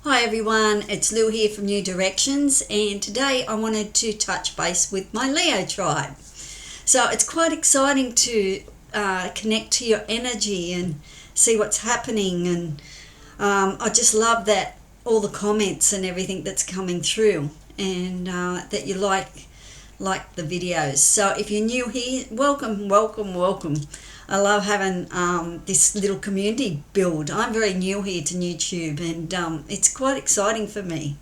Hi everyone, it's Lou here from New Directions, and today I wanted to touch base with my Leo tribe. So it's quite exciting to connect to your energy and see what's happening, and I just love that all the comments and everything that's coming through, and that you like the videos. So if you're new here, welcome. I love having this little community build. I'm very new here to YouTube, and it's quite exciting for me.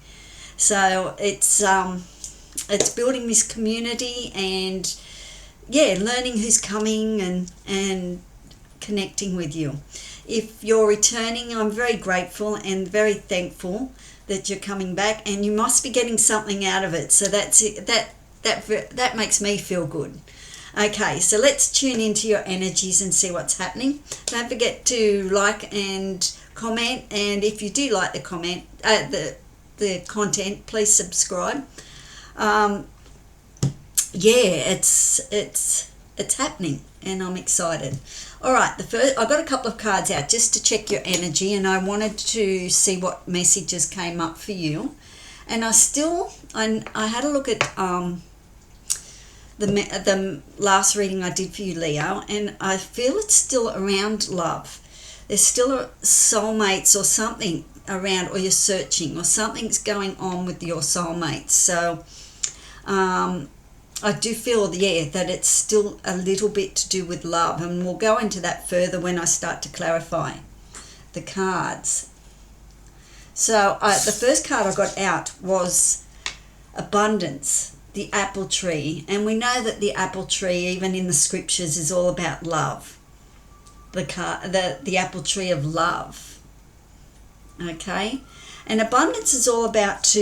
So it's building this community, and learning who's coming and connecting with you. If you're returning, I'm very grateful and very thankful that you're coming back, and you must be getting something out of it. So that's it. That makes me feel good. Okay, so let's tune into your energies and see what's happening. Don't forget to like and comment, and if you do like the content, please subscribe. It's happening, and I'm excited. All right, I got a couple of cards out just to check your energy, and I wanted to see what messages came up for you. And I had a look at the last reading I did for you, Leo, and I feel it's still around love. There's still soulmates or something around, or you're searching, or something's going on with your soulmates. So I do feel, that it's still a little bit to do with love, and we'll go into that further when I start to clarify the cards. So the first card I got out was abundance, the apple tree, and we know that the apple tree, even in the scriptures, is all about love. The apple tree of love. Okay, and abundance is all about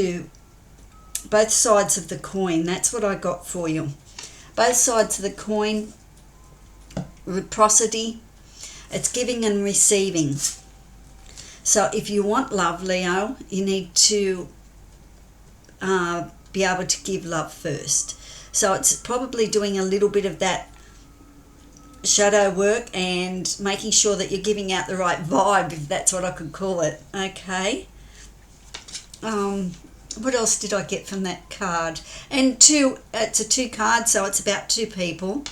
both sides of the coin. That's what I got for you. Both sides of the coin, reciprocity. It's giving and receiving. So if you want love, Leo, you need to be able to give love first. So it's probably doing a little bit of that shadow work and making sure that you're giving out the right vibe, if that's what I could call it. Okay. What else did I get from that card? And it's a 2 card, so it's about 2 people.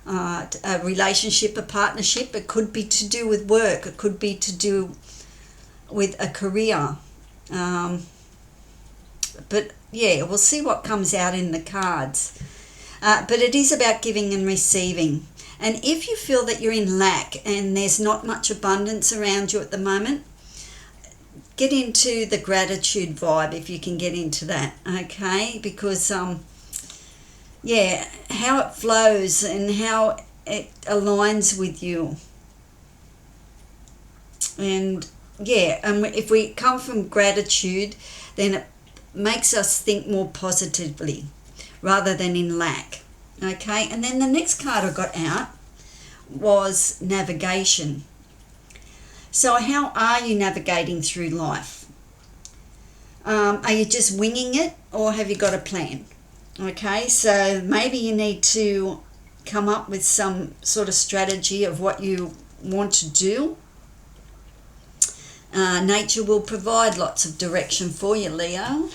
A relationship, a partnership. It could be to do with work. It could be to do with a career. But we'll see what comes out in the cards. But it is about giving and receiving. And if you feel that you're in lack and there's not much abundance around you at the moment, get into the gratitude vibe, if you can get into that, okay? Because, how it flows and how it aligns with you. And, if we come from gratitude, then it makes us think more positively rather than in lack. Okay, and then the next card I got out was navigation. So how are you navigating through life? Are you just winging it, or have you got a plan? Okay, so maybe you need to come up with some sort of strategy of what you want to do. Nature will provide lots of direction for you, Leo.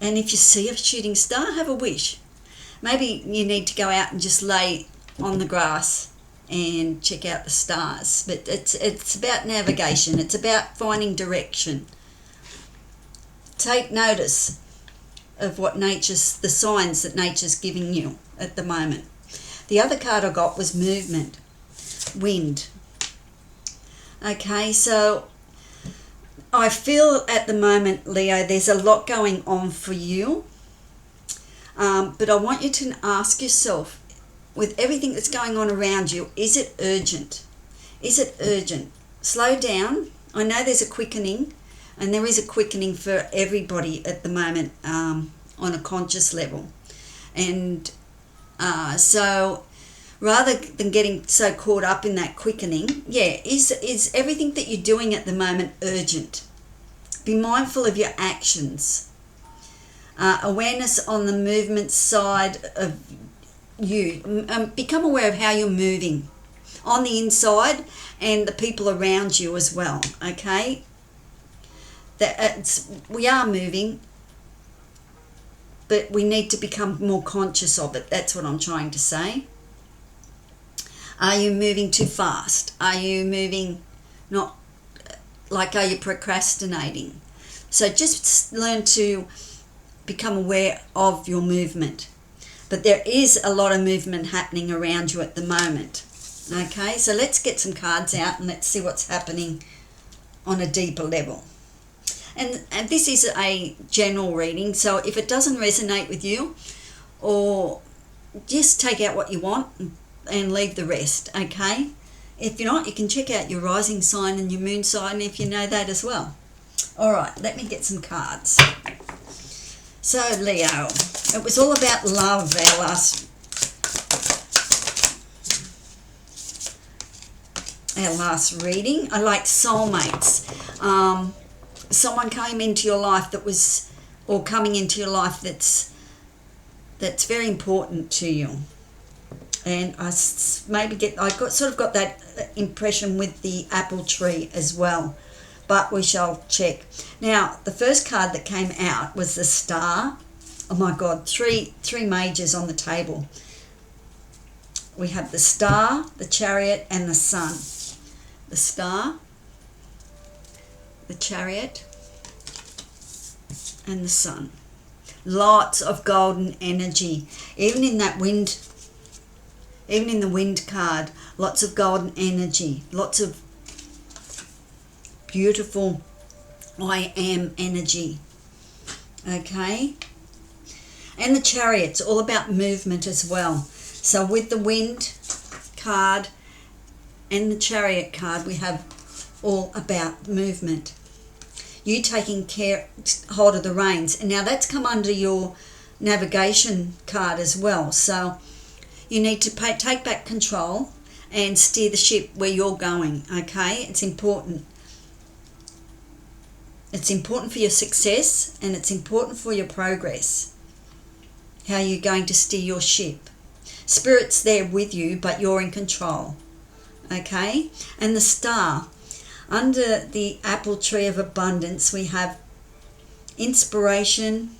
And if you see a shooting star, have a wish. Maybe you need to go out and just lay on the grass and check out the stars. But it's about navigation. It's about finding direction. Take notice of the signs that nature's giving you at the moment. The other card I got was movement, wind. Okay, so I feel at the moment, Leo, there's a lot going on for you. But I want you to ask yourself, with everything that's going on around you, is it urgent? Is it urgent? Slow down. I know there's a quickening, and there is a quickening for everybody at the moment, on a conscious level. And so rather than getting so caught up in that quickening, is everything that you're doing at the moment urgent? Be mindful of your actions. Awareness on the movement side of you. Become aware of how you're moving. on the inside and the people around you as well, okay? We are moving, but we need to become more conscious of it. That's what I'm trying to say. Are you moving too fast? Are you moving not, like, are you procrastinating? So just learn to become aware of your movement. But there is a lot of movement happening around you at the moment. Okay, so let's get some cards out and let's see what's happening on a deeper level. And this is a general reading, so if it doesn't resonate with you, or just take out what you want and leave the rest, okay? If you're not, you can check out your rising sign and your moon sign if you know that as well. All right, let me get some cards. So, Leo, it was all about love, our last reading. I like soulmates. Someone came into your life that was, or coming into your life that's very important to you. And I got that impression with the apple tree as well, but we shall check. Now, the first card that came out was the Star. Oh my God, three majors on the table. We have the Star, the Chariot, and the Sun. The Star, the Chariot, and the Sun. Lots of golden energy. Even in the Wind card, lots of golden energy. Lots of beautiful I am energy. Okay? And the Chariot's all about movement as well. So with the Wind card and the Chariot card, we have all about movement. You taking hold of the reins. And now that's come under your navigation card as well. So you need to take back control and steer the ship where you're going, okay? It's important. It's important for your success and it's important for your progress. How you're going to steer your ship. Spirit's there with you, but you're in control, okay? And the Star. Under the apple tree of abundance, we have inspiration,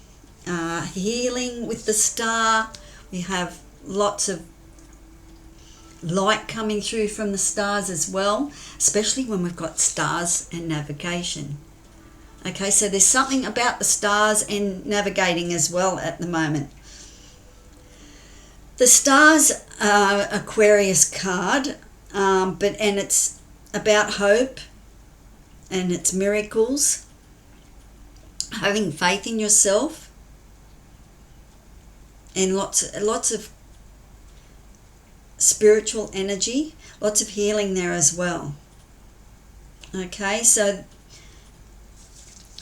healing with the Star. We have lots of light coming through from the stars as well, especially when we've got stars and navigation. Okay, so there's something about the stars and navigating as well at the moment. The Stars are Aquarius card, and it's about hope and it's miracles, having faith in yourself, and lots of spiritual energy, lots of healing there as well. Okay, so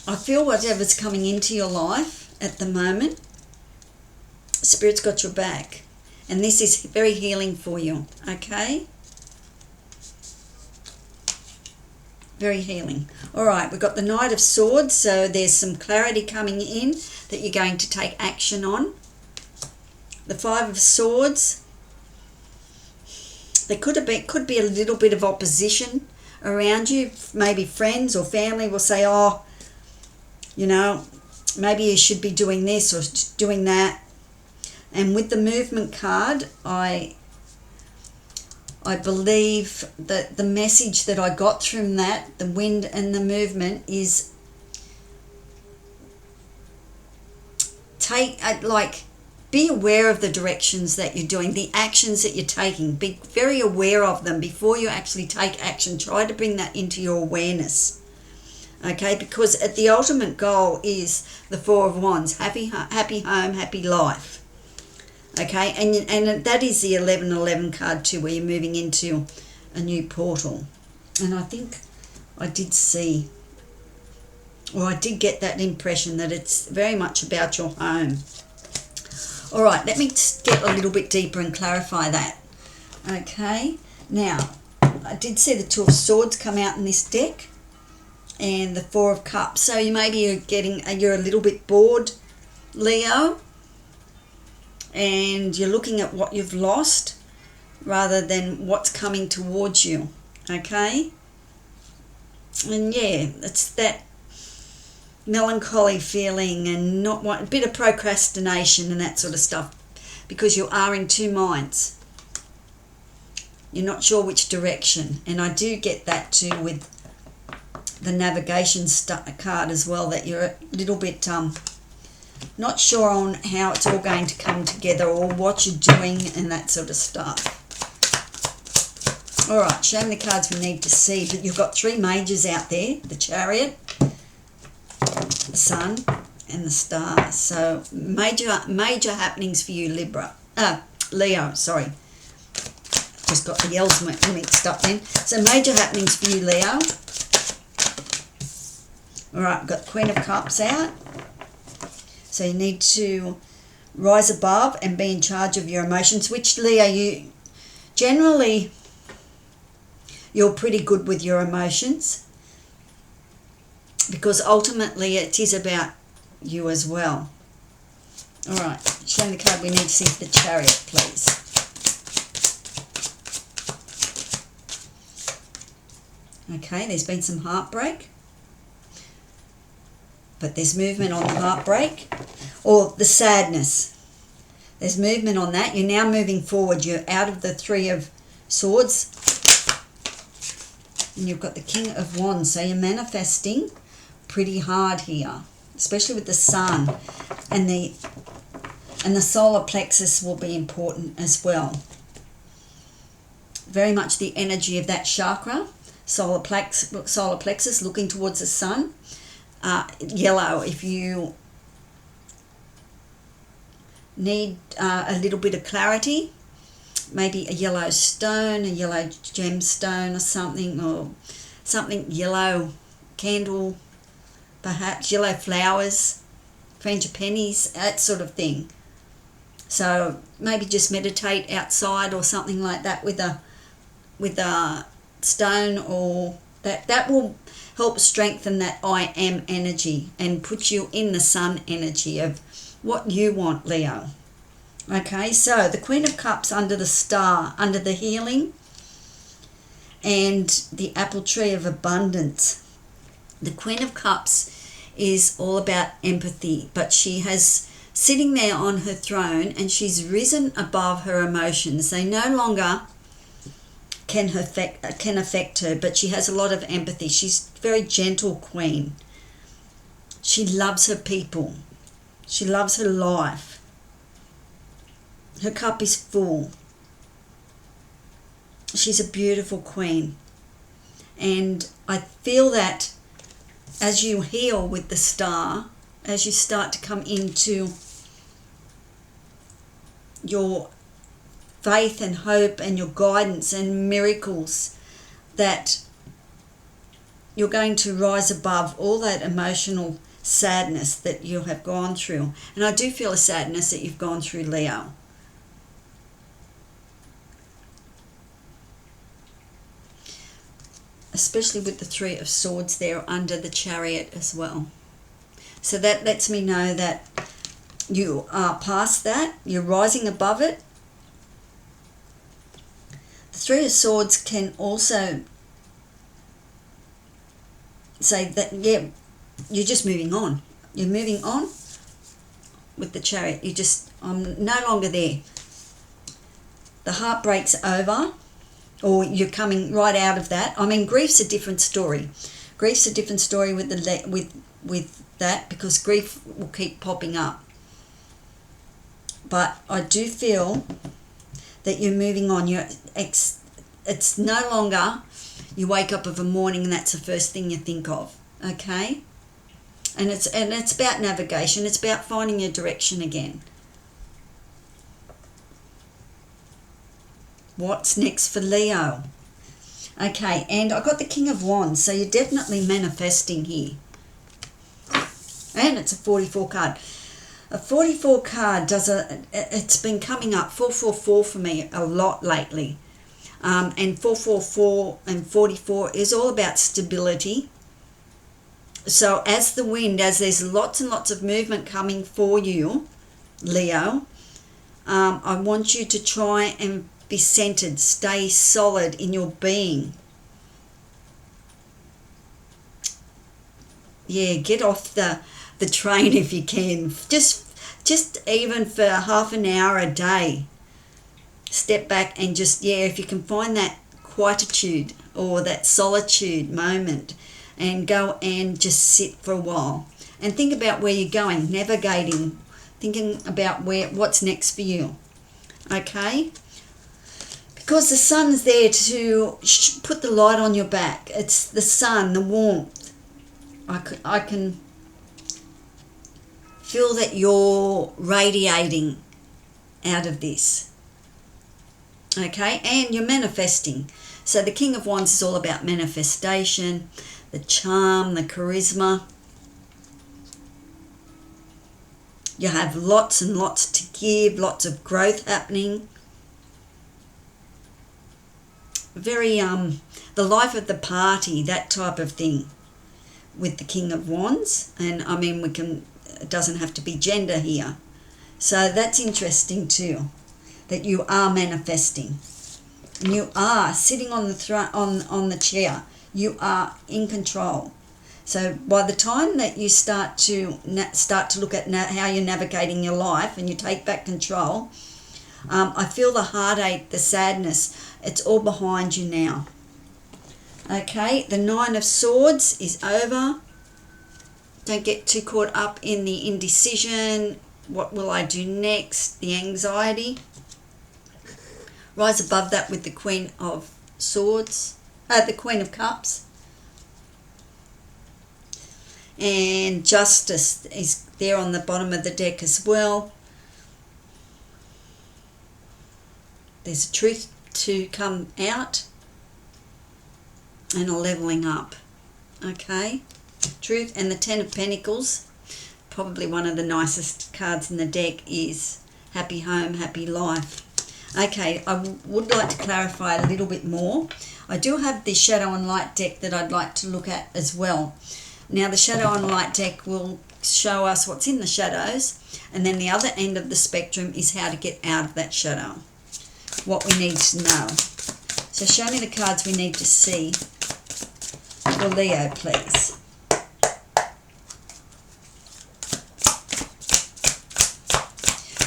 I feel whatever's coming into your life at the moment, Spirit's got your back, and this is very healing for you, okay? Very healing. All right, we've got the Knight of Swords, so there's some clarity coming in that you're going to take action on. The Five of Swords, there could be a little bit of opposition around you. Maybe friends or family will say, oh, you know, maybe you should be doing this or doing that. And with the Movement card, I believe that the message that I got from that, the Wind and the Movement, is be aware of the directions that you're doing, the actions that you're taking. Be very aware of them before you actually take action. Try to bring that into your awareness. Okay, because the ultimate goal is the Four of Wands, happy home, happy life. Okay, and that is the 1111 card too, where you're moving into a new portal. And I think I did see, or I did get that impression that it's very much about your home. All right, let me get a little bit deeper and clarify that. Okay, now I did see the Two of Swords come out in this deck, and the Four of Cups. So you're a little bit bored, Leo, and you're looking at what you've lost, rather than what's coming towards you. Okay? And yeah, it's that melancholy feeling and a bit of procrastination and that sort of stuff, because you are in two minds. You're not sure which direction. And I do get that too with the navigation card as well, that you're a little bit not sure on how it's all going to come together or what you're doing and that sort of stuff. All right, show me the cards we need to see. But you've got three majors out there: the Chariot, the Sun, and the Star. So major happenings for you, Leo. Sorry, just got the L's mixed up then. So major happenings for you, Leo. All right, we've got the Queen of Cups out. So you need to rise above and be in charge of your emotions, which, Leo, you're pretty good with your emotions, because ultimately it is about you as well. All right, show me the card we need to see for the Chariot, please. Okay, there's been some heartbreak, but there's movement on the heartbreak, or the sadness. There's movement on that. You're now moving forward. You're out of the Three of Swords, and you've got the King of Wands. So you're manifesting pretty hard here, especially with the Sun, and the solar plexus will be important as well. Very much the energy of that chakra, solar plexus, looking towards the Sun. Yellow, if you need a little bit of clarity, maybe a yellow stone, a yellow gemstone or something yellow candle, perhaps yellow flowers, frangipanies, that sort of thing. So maybe just meditate outside or something like that with a stone, or that will help strengthen that I am energy and put you in the Sun energy of what you want, Leo. Okay, so the Queen of Cups under the Star, under the healing, and the apple tree of abundance. The Queen of Cups is all about empathy, but she has sitting there on her throne and she's risen above her emotions. They no longer can affect her, but she has a lot of empathy. She's a very gentle queen. She loves her people. She loves her life. Her cup is full. She's a beautiful queen. And I feel that as you heal with the Star, as you start to come into your faith and hope and your guidance and miracles, that you're going to rise above all that emotional sadness that you have gone through. And I do feel a sadness that you've gone through, Leo. Especially with the Three of Swords there under the Chariot as well. So that lets me know that you are past that. You're rising above it. The Three of Swords can also say that, yeah, you're just moving on. You're moving on with the Chariot. I'm no longer there. The heartbreak's over, or you're coming right out of that. I mean, grief's a different story. Grief's a different story with that, because grief will keep popping up. But I do feel that you're moving on. It's no longer you wake up of a morning and that's the first thing you think of. Okay? And it's about navigation. It's about finding your direction again. What's next for Leo? Okay, and I got the King of Wands, so you're definitely manifesting here. And it's a 44 card. A 44 card it's been coming up 444 for me a lot lately. And 444 and 44 is all about stability. So as there's lots and lots of movement coming for you, Leo, I want you to try and be centered, stay solid in your being. Yeah, get off the train if you can. Just even for half an hour a day. Step back and just, if you can find that quietude or that solitude moment, and go and just sit for a while and think about where you're going, navigating, thinking about what's next for you. Okay? Because the sun's there to put the light on your back. It's the sun, the warmth. I can feel that you're radiating out of this. Okay, and you're manifesting. So the King of Wands is all about manifestation, the charm, the charisma. You have lots and lots to give, lots of growth happening. Very the life of the party, that type of thing with the King of Wands. And I mean, it doesn't have to be gender here. So that's interesting too, that you are manifesting. And you are sitting on the on the chair. You are in control. So by the time that you start to look at how you're navigating your life and you take back control, I feel the heartache, the sadness, it's all behind you now. Okay, the Nine of Swords is over. Don't get too caught up in the indecision. What will I do next? The anxiety. Rise above that with the Queen of Swords, the Queen of Cups. And Justice is there on the bottom of the deck as well. There's a truth to come out and a leveling up. Okay, truth. And the Ten of Pentacles, probably one of the nicest cards in the deck, is happy home, happy life. Okay, I would like to clarify a little bit more. I do have the Shadow and Light deck that I'd like to look at as well. Now the Shadow and Light deck will show us what's in the shadows, and then the other end of the spectrum is how to get out of that shadow, what we need to know. So show me the cards we need to see for Leo, please.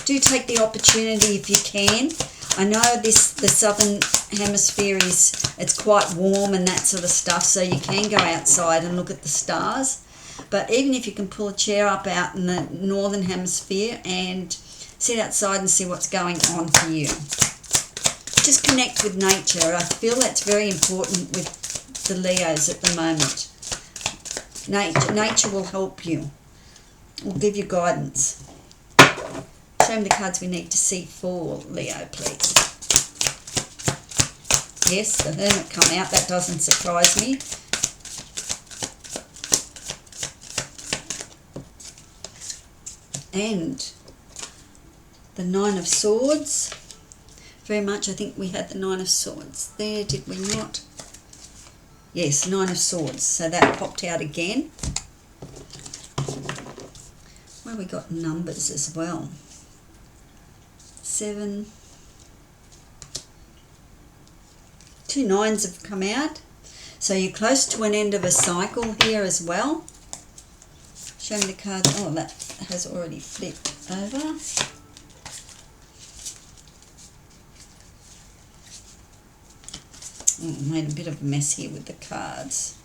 Do take the opportunity if you can. I know the southern hemisphere it's quite warm and that sort of stuff, so you can go outside and look at the stars. But even if you can pull a chair up out in the northern hemisphere and sit outside and see what's going on for you. Just connect with nature. I feel that's very important with the Leos at the moment. Nature will help you. Will give you guidance. Show me the cards we need to see for Leo, please. Yes, the Hermit come out. That doesn't surprise me. And the Nine of Swords. Very much, I think we had the Nine of Swords there, did we not? Yes, Nine of Swords. So that popped out again. Well, we got numbers as well. 7. 2 nines have come out. So you're close to an end of a cycle here as well. Show me the cards. Oh, that has already flipped over. Oh, made a bit of a mess here with the cards.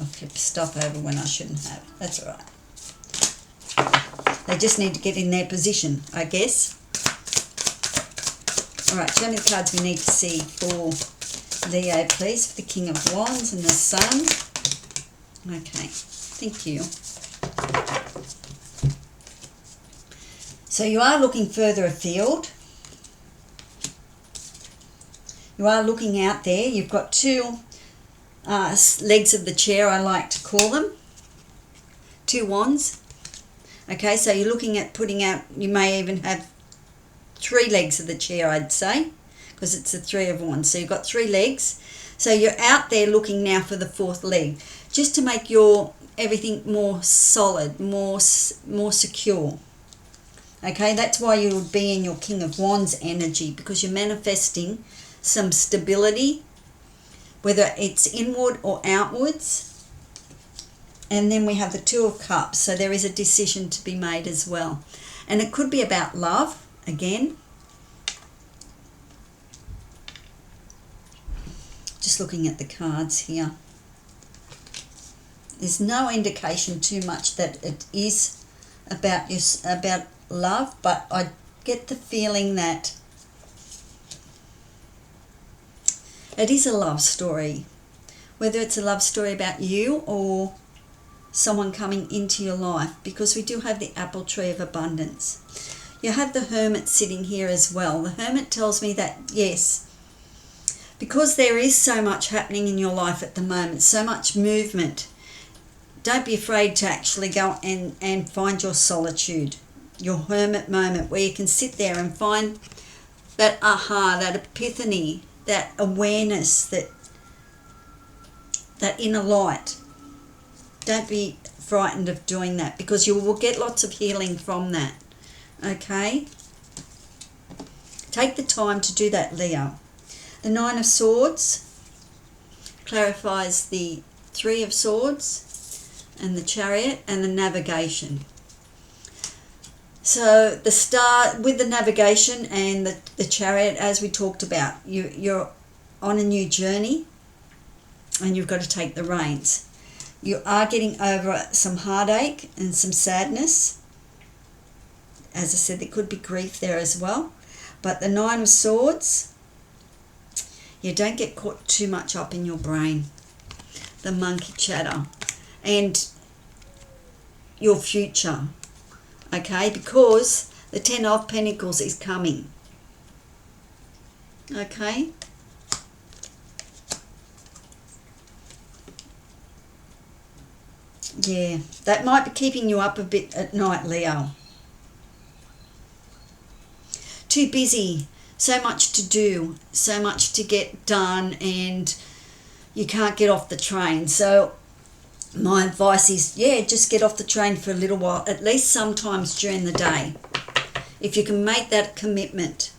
I flipped stuff over when I shouldn't have. That's all right. They just need to get in their position, I guess. All right, show me the cards we need to see for Leo, please, for the King of Wands and the Sun. Okay, thank you. So you are looking further afield. You are looking out there. You've got 2 legs of the chair, I like to call them. 2 wands. Okay, so you're looking at putting out, you may even have 3 legs of the chair, I'd say, because it's the 3 of Wands. So you've got 3 legs. So you're out there looking now for the 4th leg, just to make your everything more solid, more secure. Okay, that's why you would be in your King of Wands energy, because you're manifesting some stability, whether it's inward or outwards. And then we have the Two of Cups, so there is a decision to be made as well. And it could be about love, again. Just looking at the cards here. There's no indication too much that it is about love, but I get the feeling that it is a love story. Whether it's a love story about you or someone coming into your life, because we do have the apple tree of abundance. You have the Hermit sitting here as well. The Hermit tells me that, yes, because there is so much happening in your life at the moment, so much movement, don't be afraid to actually go and find your solitude, your hermit moment, where you can sit there and find that aha, that epiphany, that awareness, that inner light. Don't be frightened of doing that, because you will get lots of healing from that. Okay? Take the time to do that, Leo. The Nine of Swords clarifies the Three of Swords and the Chariot and the Navigation. So the Star, with the Navigation and the Chariot, as we talked about, you're on a new journey and you've got to take the reins. You are getting over some heartache and some sadness. As I said, there could be grief there as well. But the Nine of Swords, you don't get caught too much up in your brain. The monkey chatter. And your future. Okay, because the Ten of Pentacles is coming. Okay. Yeah, that might be keeping you up a bit at night, Leo. Too busy, so much to do, so much to get done, and you can't get off the train. So my advice is, yeah, just get off the train for a little while, at least sometimes during the day, if you can make that commitment.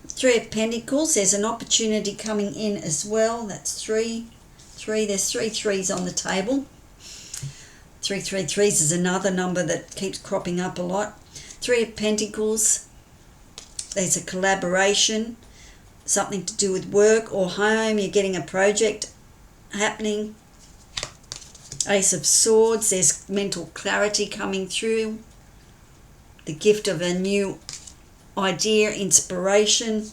Three of Pentacles, there's an opportunity coming in as well. That's three. There's three threes on the table. 333s is another number that keeps cropping up a lot. Three of Pentacles, there's a collaboration, something to do with work or home. You're getting a project happening. Ace of Swords, there's mental clarity coming through. The gift of a new idea, inspiration.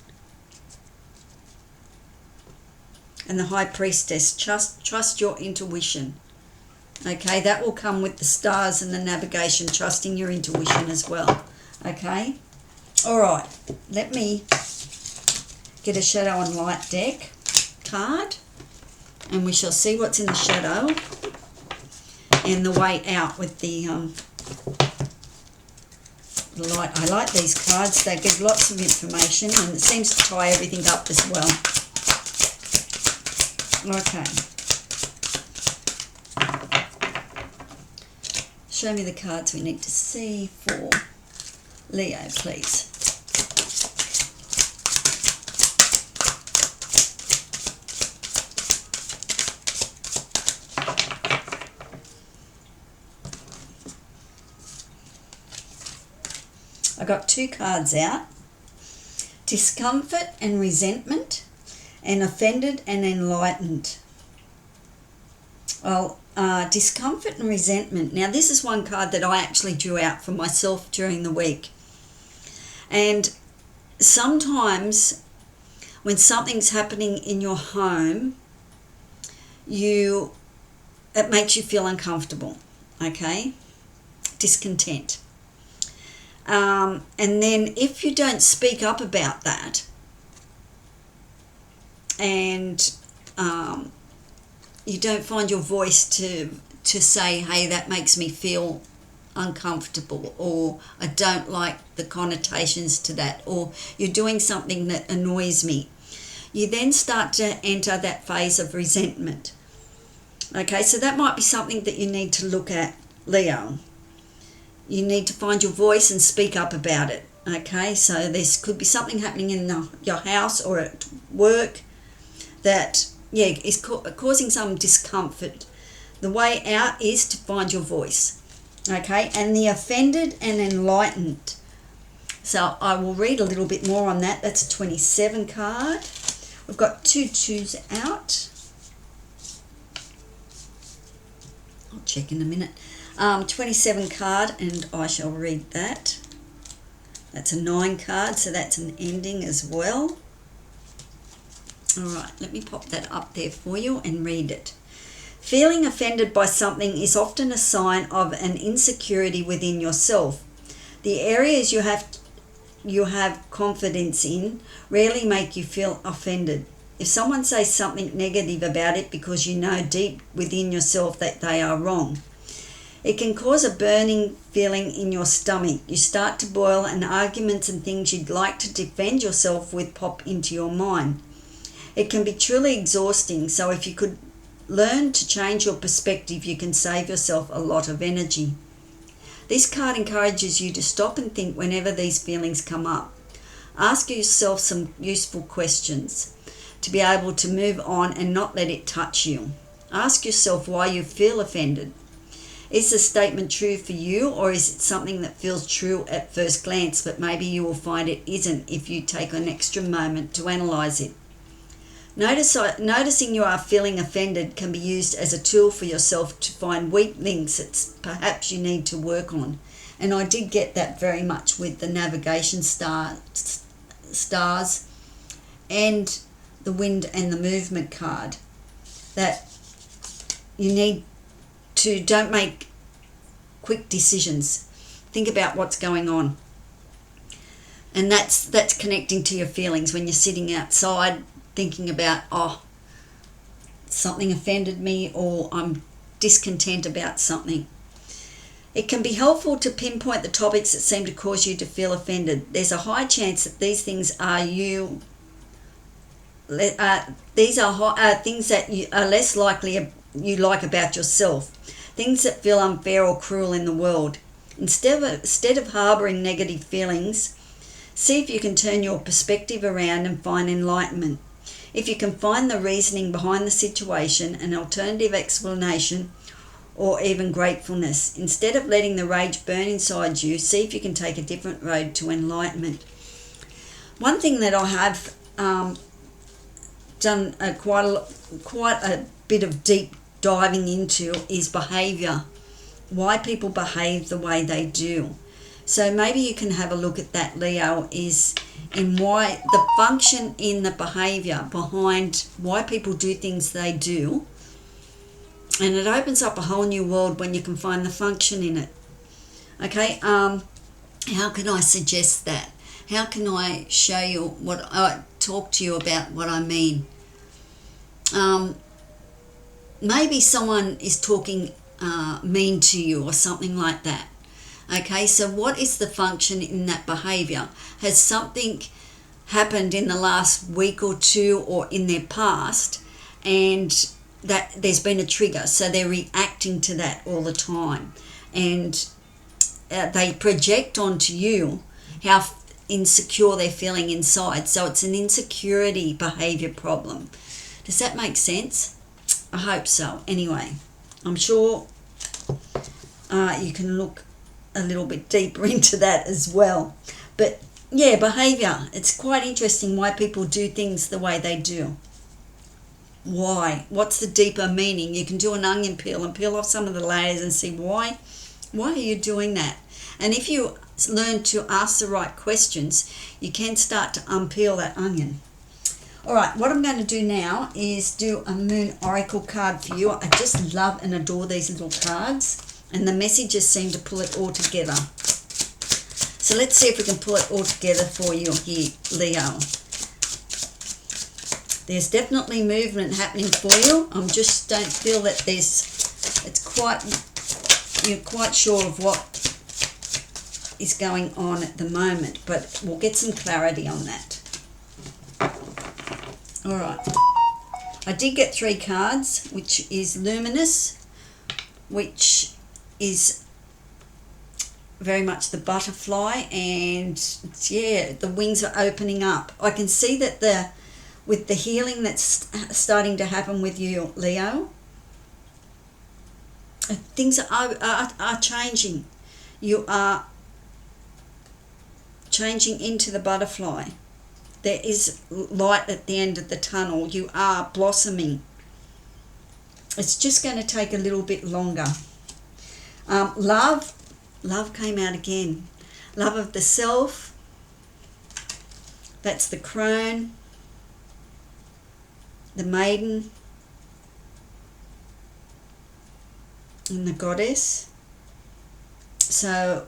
And the High Priestess, trust your intuition. Okay, that will come with the stars and the navigation, trusting your intuition as well. Okay, all right, let me get a Shadow and Light deck card, and we shall see what's in the shadow and the way out with the light. I like these cards, they give lots of information and it seems to tie everything up as well. Okay. Show me the cards we need to see for Leo, please. I got two cards out. Discomfort and resentment, and offended and enlightened. Well, discomfort and resentment. Now, this is one card that I actually drew out for myself during the week. And sometimes when something's happening in your home, it makes you feel uncomfortable, okay? Discontent. And then if you don't speak up about that and you don't find your voice to say, hey, that makes me feel uncomfortable, or I don't like the connotations to that, or you're doing something that annoys me, you then start to enter that phase of resentment. Okay, so that might be something that you need to look at, Leo. you need to find your voice and speak up about it. Okay, so this could be something happening in your house or at work that is causing some discomfort. The way out is to find your voice. Okay, and the offended and enlightened. So I will read a little bit more on that. That's a 27 card. We've got 2 2s out. I'll check in a minute. 27 card, and I shall read that. That's a 9 card, so that's an ending as well. All right, let me pop that up there for you and read it. Feeling offended by something is often a sign of an insecurity within yourself. The areas you have confidence in rarely make you feel offended. If someone says something negative about it because you know deep within yourself that they are wrong, it can cause a burning feeling in your stomach. You start to boil and arguments and things you'd like to defend yourself with pop into your mind. It can be truly exhausting, so if you could learn to change your perspective, you can save yourself a lot of energy. This card encourages you to stop and think whenever these feelings come up. Ask yourself some useful questions to be able to move on and not let it touch you. Ask yourself why you feel offended. Is the statement true for you, or is it something that feels true at first glance, but maybe you will find it isn't if you take an extra moment to analyse it? Noticing you are feeling offended can be used as a tool for yourself to find weak links that perhaps you need to work on. And I did get that very much with the navigation stars and the wind and the movement card, that you need to don't make quick decisions. Think about what's going on. And that's connecting to your feelings when you're sitting outside thinking about, something offended me, or I'm discontent about something. It can be helpful to pinpoint the topics that seem to cause you to feel offended. There's a high chance that these things are you. These are things that you are less likely you like about yourself. Things that feel unfair or cruel in the world. Instead of harbouring negative feelings, see if you can turn your perspective around and find enlightenment. If you can find the reasoning behind the situation, an alternative explanation, or even gratefulness. Instead of letting the rage burn inside you, see if you can take a different road to enlightenment. One thing that I have done quite a bit of deep diving into is behaviour. Why people behave the way they do. So maybe you can have a look at that, Leo, is in why the function in the behaviour behind why people do things they do. And it opens up a whole new world when you can find the function in it. Okay, how can I suggest that? How can I show you talk to you about what I mean? Maybe someone is talking mean to you or something like that. Okay, so what is the function in that behaviour? Has something happened in the last week or two or in their past, and that there's been a trigger, so they're reacting to that all the time, and they project onto you how insecure they're feeling inside. So it's an insecurity behaviour problem. Does that make sense? I hope so. Anyway, I'm sure you can look a little bit deeper into that as well. But yeah, behaviour. It's quite interesting why people do things the way they do. Why? What's the deeper meaning? You can do an onion peel and peel off some of the layers and see why. Why are you doing that? And if you learn to ask the right questions, you can start to unpeel that onion. All right, what I'm going to do now is do a Moon Oracle card for you. I just love and adore these little cards, and the messages seem to pull it all together. So let's see if we can pull it all together for you here, Leo. There's definitely movement happening for you. I just don't feel that you're quite sure of what is going on at the moment, but we'll get some clarity on that. All right. I did get 3 cards, which is Luminous, which is very much the butterfly, and yeah, the wings are opening up. I can see that with the healing that's starting to happen with you, Leo, things are changing. You are changing into the butterfly. There is light at the end of the tunnel. You are blossoming. It's just going to take a little bit longer. Love came out again. Love of the self. That's the crone, the maiden, and the goddess. So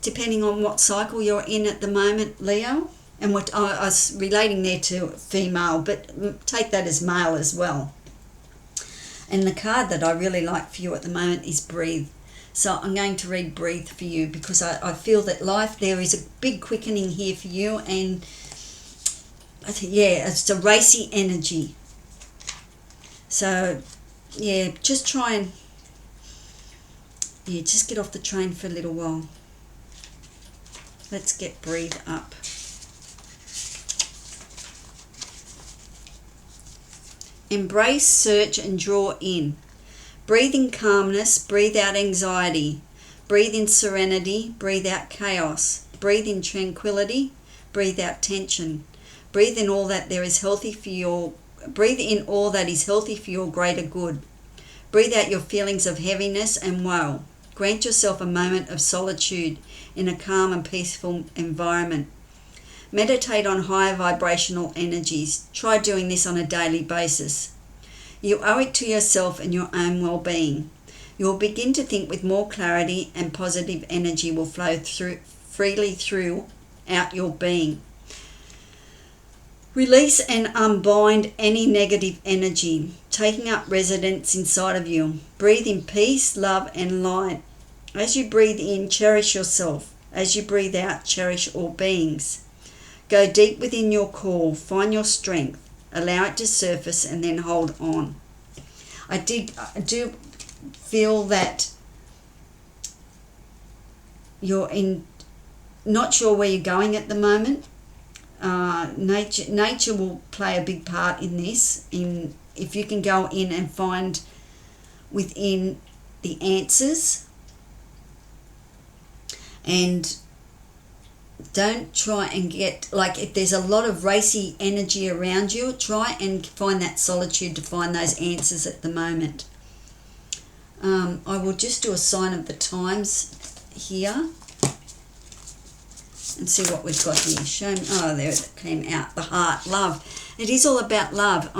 depending on what cycle you're in at the moment, Leo, and what I was relating there to female, but take that as male as well. And the card that I really like for you at the moment is Breathe. So I'm going to read Breathe for you, because I feel that there is a big quickening here for you, and yeah, it's a racy energy. So yeah, just try and just get off the train for a little while. Let's get Breathe up. Embrace, search and draw in. Breathe in calmness, breathe out anxiety. Breathe in serenity, breathe out chaos. Breathe in tranquility, breathe out tension. Breathe in all that is healthy for your greater good. Breathe out your feelings of heaviness and woe. Grant yourself a moment of solitude in a calm and peaceful environment. Meditate on higher vibrational energies. Try doing this on a daily basis. You owe it to yourself and your own well-being. You will begin to think with more clarity, and positive energy will flow freely throughout your being. Release and unbind any negative energy taking up residence inside of you. Breathe in peace, love and light. As you breathe in, cherish yourself. As you breathe out, cherish all beings. Go deep within your core, find your strength, allow it to surface, and then hold on. I do feel that you're not sure where you're going at the moment. Nature will play a big part in this. If you can go in and find within the answers, and don't try and get, like, if there's a lot of racy energy around you, try and find that solitude to find those answers at the moment. I will just do a sign of the times here and see what we've got here. Show me. Oh, there it came out. The heart, love. It is all about love.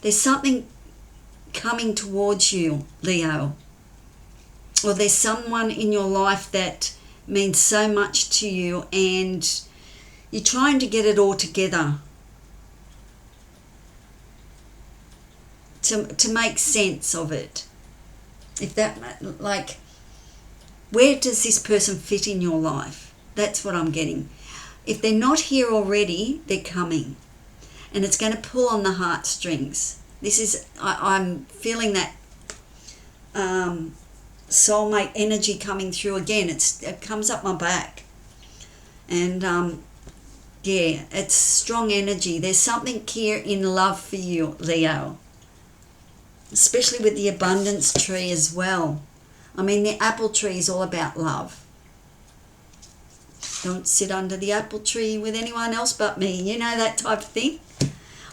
There's something coming towards you, Leo. Or there's someone in your life that means so much to you, and you're trying to get it all together to make sense of it. If that, like, where does this person fit in your life? That's what I'm getting. If they're not here already, they're coming, and it's going to pull on the heartstrings. This is, I'm feeling that soulmate energy coming through again. It comes up my back, and yeah, it's strong energy. There's something here in love for you, Leo, especially with the abundance tree as well. I mean, the apple tree is all about love. Don't sit under the apple tree with anyone else but me, you know, that type of thing.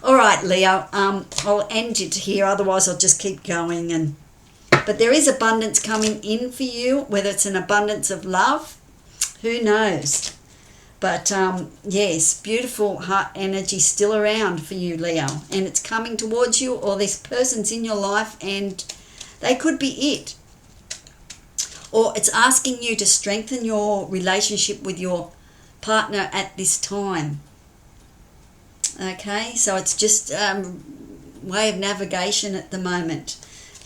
All right, Leo, I'll end it here, otherwise I'll just keep going. But there is abundance coming in for you, whether it's an abundance of love, who knows. But yes, beautiful heart energy still around for you, Leo. And it's coming towards you, or this person's in your life, and they could be it. Or it's asking you to strengthen your relationship with your partner at this time. Okay, so it's just way of navigation at the moment.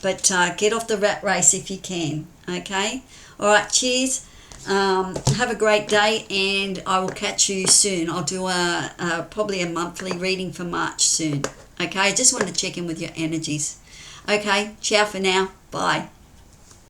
But get off the rat race if you can, okay? All right, cheers. Have a great day, and I will catch you soon. I'll do probably a monthly reading for March soon, okay? I just wanted to check in with your energies. Okay, ciao for now. Bye.